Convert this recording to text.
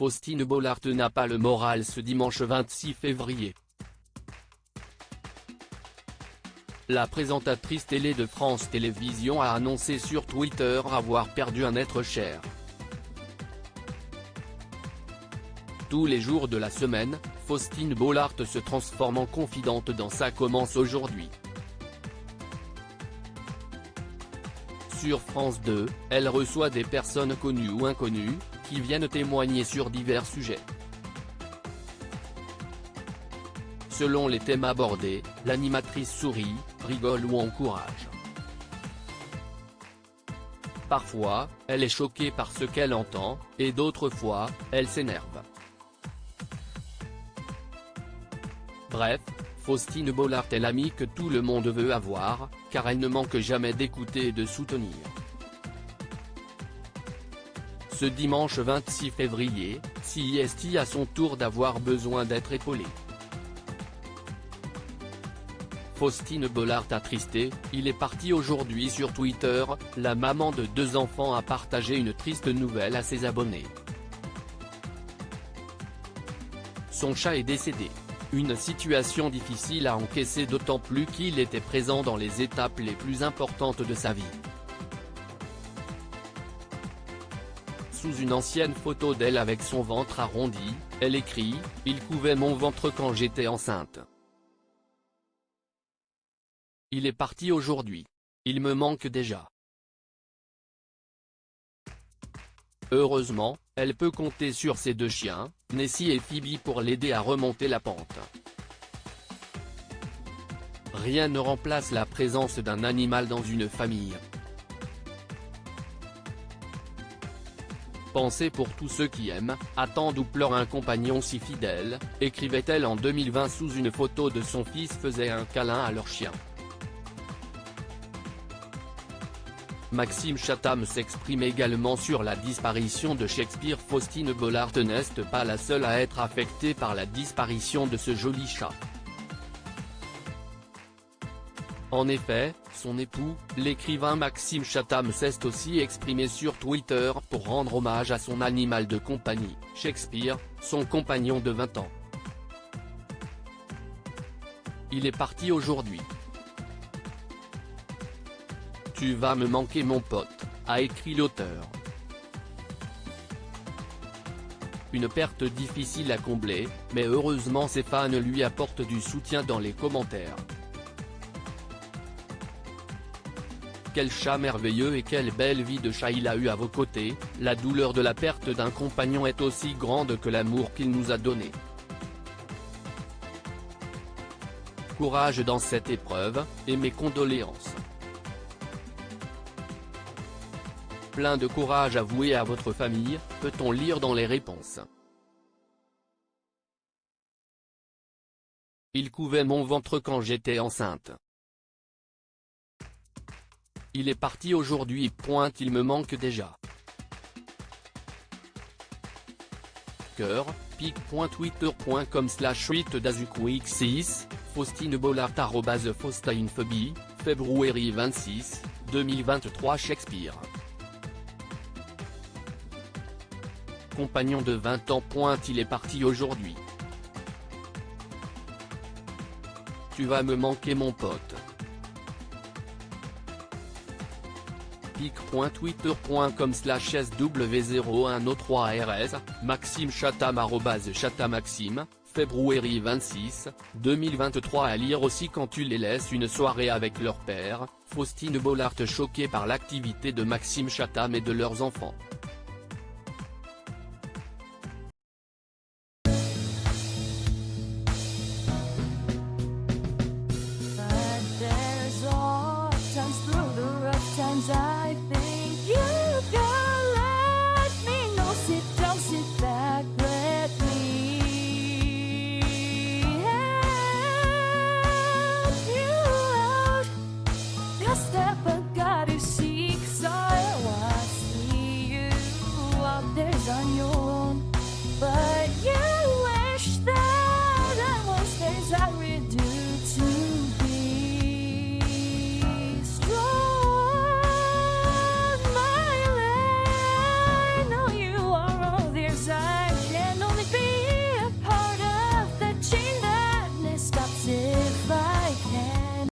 Faustine Bollaert n'a pas le moral ce dimanche 26 février. La présentatrice télé de France Télévisions a annoncé sur Twitter avoir perdu un être cher. Tous les jours de la semaine, Faustine Bollaert se transforme en confidente dans Ça commence aujourd'hui. Sur France 2, elle reçoit des personnes connues ou inconnues, qui viennent témoigner sur divers sujets. Selon les thèmes abordés, l'animatrice sourit, rigole ou encourage. Parfois, elle est choquée par ce qu'elle entend, et d'autres fois, elle s'énerve. Bref, Faustine Bollaert est l'amie que tout le monde veut avoir, car elle ne manque jamais d'écouter et de soutenir. Ce dimanche 26 février, CIST à son tour d'avoir besoin d'être épaulée. Faustine Bollaert attristée, il est parti aujourd'hui sur Twitter, la maman de 2 enfants a partagé une triste nouvelle à ses abonnés. Son chat est décédé. Une situation difficile à encaisser d'autant plus qu'il était présent dans les étapes les plus importantes de sa vie. Sous une ancienne photo d'elle avec son ventre arrondi, elle écrit « Il couvait mon ventre quand j'étais enceinte. Il est parti aujourd'hui. Il me manque déjà. » Heureusement, elle peut compter sur ses 2 chiens, Nessie et Phoebe pour l'aider à remonter la pente. Rien ne remplace la présence d'un animal dans une famille. Pensez pour tous ceux qui aiment, attendent ou pleurent un compagnon si fidèle, écrivait-elle en 2020 sous une photo de son fils faisait un câlin à leur chien. Maxime Chatham s'exprime également sur la disparition de Shakespeare. Faustine Bollaert n'est pas la seule à être affectée par la disparition de ce joli chat. En effet, son époux, l'écrivain Maxime Chatham s'est aussi exprimé sur Twitter pour rendre hommage à son animal de compagnie, Shakespeare, son compagnon de 20 ans. Il est parti aujourd'hui. Tu vas me manquer mon pote, a écrit l'auteur. Une perte difficile à combler, mais heureusement ses fans lui apportent du soutien dans les commentaires. Quel chat merveilleux et quelle belle vie de chat il a eu à vos côtés, la douleur de la perte d'un compagnon est aussi grande que l'amour qu'il nous a donné. Courage dans cette épreuve, et mes condoléances. Plein de courage avoué à votre famille, peut-on lire dans les réponses. Il couvait mon ventre quand j'étais enceinte. Il est parti aujourd'hui. Il me manque déjà. Cœur, pic.twitter.com/tweet_d'Azuquix6, Faustine Bollaert @FaustinePhoebe, février 26, 2023. Shakespeare. Compagnon de 20 ans. Il est parti aujourd'hui. Tu vas me manquer mon pote. pic.twitter.com/SW0103RS, Maxime Chatham @ChathamMaxime, février 26, 2023. À lire aussi quand tu les laisses une soirée avec leur père, Faustine Bollaert choquée par l'activité de Maxime Chatham et de leurs enfants.